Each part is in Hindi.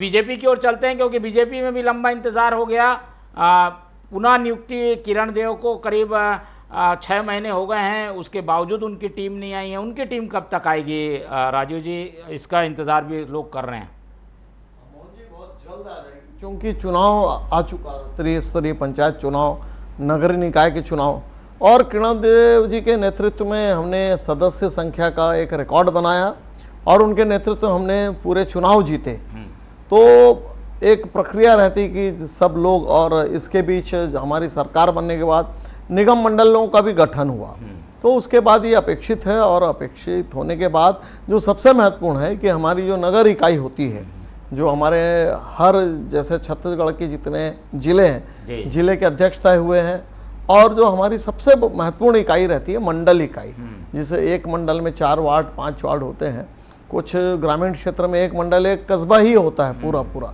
बीजेपी की ओर चलते हैं, क्योंकि बीजेपी में भी लंबा इंतजार हो गया। पुनः नियुक्ति किरण देव को करीब 6 महीने हो गए हैं, उसके बावजूद उनकी टीम नहीं आई है। उनकी टीम कब तक आएगी राजू जी, इसका इंतजार भी लोग कर रहे हैं। मोहन जी बहुत जल्द आ जाएगी, क्योंकि चुनाव आ चुका, त्रिस्तरीय पंचायत चुनाव, नगर निकाय के चुनाव, और किरण देव जी के नेतृत्व में हमने सदस्य संख्या का एक रिकॉर्ड बनाया और उनके नेतृत्व में हमने पूरे चुनाव जीते। तो एक प्रक्रिया रहती कि सब लोग, और इसके बीच हमारी सरकार बनने के बाद निगम मंडलों का भी गठन हुआ। तो उसके बाद ये अपेक्षित है, और अपेक्षित होने के बाद जो सबसे महत्वपूर्ण है कि हमारी जो नगर इकाई होती है, जो हमारे हर जैसे छत्तीसगढ़ के जितने ज़िले हैं, ज़िले के अध्यक्ष तय हुए हैं, और जो हमारी सबसे महत्वपूर्ण इकाई रहती है मंडल इकाई, जिसे एक मंडल में 4 वार्ड 5 वार्ड होते हैं। कुछ ग्रामीण क्षेत्र में एक मंडल एक कस्बा ही होता है पूरा।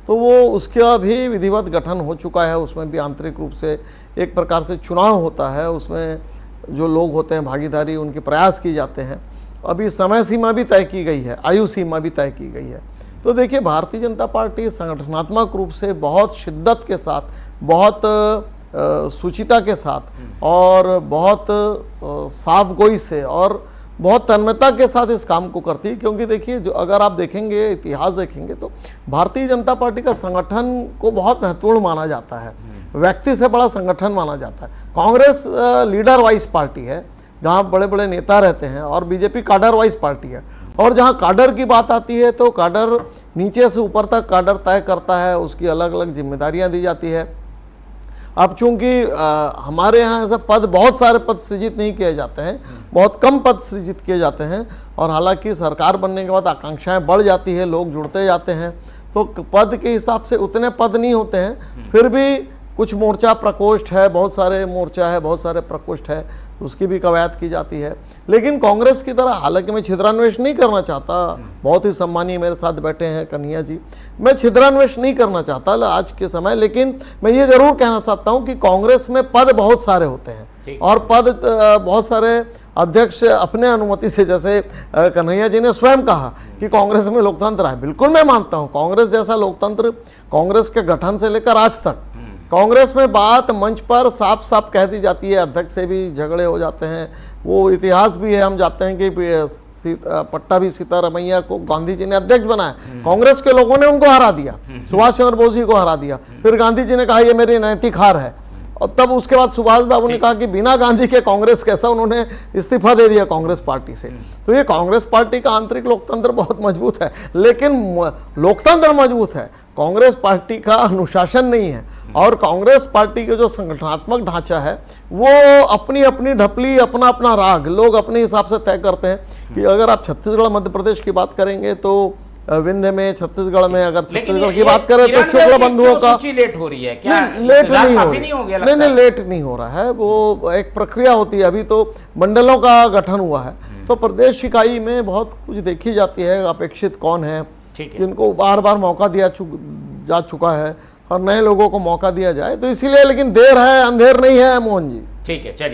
तो वो उसका भी विधिवत गठन हो चुका है। उसमें भी आंतरिक रूप से एक प्रकार से चुनाव होता है, उसमें जो लोग होते हैं भागीदारी, उनके प्रयास किए जाते हैं। अभी समय सीमा भी तय की गई है, आयु सीमा भी तय की गई है। तो देखिए, भारतीय जनता पार्टी संगठनात्मक रूप से बहुत शिद्दत के साथ, बहुत सुचिता के साथ और बहुत साफ गोई से और बहुत तन्मयता के साथ इस काम को करती है। क्योंकि देखिए, जो अगर आप देखेंगे, इतिहास देखेंगे, तो भारतीय जनता पार्टी का संगठन को बहुत महत्वपूर्ण माना जाता है, व्यक्ति से बड़ा संगठन माना जाता है। कांग्रेस लीडर वाइज पार्टी है, जहाँ बड़े बड़े नेता रहते हैं, और बीजेपी काडर वाइज पार्टी है। और जहाँ काडर की बात आती है, तो काडर नीचे से ऊपर तक काडर तय करता है, उसकी अलग अलग जिम्मेदारियाँ दी जाती है। अब चूंकि हमारे यहाँ ऐसा पद, बहुत सारे पद सृजित नहीं किए जाते हैं, बहुत कम पद सृजित किए जाते हैं, और हालांकि सरकार बनने के बाद आकांक्षाएं बढ़ जाती है, लोग जुड़ते जाते हैं, तो पद के हिसाब से उतने पद नहीं होते हैं। फिर भी कुछ मोर्चा प्रकोष्ठ है, बहुत सारे मोर्चा है, बहुत सारे प्रकोष्ठ है, उसकी भी कवायद की जाती है। लेकिन कांग्रेस की तरह, हालांकि मैं छिद्रान्वेष नहीं करना चाहता, बहुत ही सम्मानीय मेरे साथ बैठे हैं कन्हैया जी, मैं छिद्रान्वेष नहीं करना चाहता आज के समय, लेकिन मैं ये जरूर कहना चाहता हूँ कि कांग्रेस में पद बहुत सारे होते हैं, और पद बहुत सारे अध्यक्ष अपने अनुमति से, जैसे कन्हैया जी ने स्वयं कहा कि कांग्रेस में लोकतंत्र है, बिल्कुल मैं मानता हूँ। कांग्रेस जैसा लोकतंत्र कांग्रेस के गठन से लेकर आज तक, कांग्रेस में बात मंच पर साफ साफ कह दी जाती है, अध्यक्ष से भी झगड़े हो जाते हैं, वो इतिहास भी है। हम जानते हैं कि पट्टाभी सीतारमैया को गांधी जी ने अध्यक्ष बनाया, कांग्रेस के लोगों ने उनको हरा दिया, सुभाष चंद्र बोस जी को हरा दिया। फिर गांधी जी ने कहा ये मेरी नैतिक हार है, और तब उसके बाद सुभाष बाबू ने कहा कि बिना गांधी के कांग्रेस कैसा, उन्होंने इस्तीफा दे दिया कांग्रेस पार्टी से। तो ये कांग्रेस पार्टी का आंतरिक लोकतंत्र बहुत मजबूत है, लेकिन लोकतंत्र मजबूत है, कांग्रेस पार्टी का अनुशासन नहीं है। और कांग्रेस पार्टी का जो संगठनात्मक ढांचा है, वो अपनी अपनी ढपली, अपना अपना राग लोग अपने हिसाब से तय करते हैं। कि अगर आप छत्तीसगढ़ मध्य प्रदेश की बात करेंगे, तो विंध्य में, छत्तीसगढ़ में, अगर छत्तीसगढ़ की बात करें तो शुक्ल बंधुओं का लेट हो रही है क्या? लेट नहीं हो रही, नहीं लेट नहीं हो रहा है, वो एक प्रक्रिया होती है। अभी तो मंडलों का गठन हुआ है, तो प्रदेश इकाई में बहुत कुछ देखी जाती है, अपेक्षित कौन है, जिनको बार बार मौका दिया जा चुका है, और नए लोगों को मौका दिया जाए, तो इसीलिए। लेकिन देर है अंधेर नहीं है मोहन जी। ठीक है, चलिए।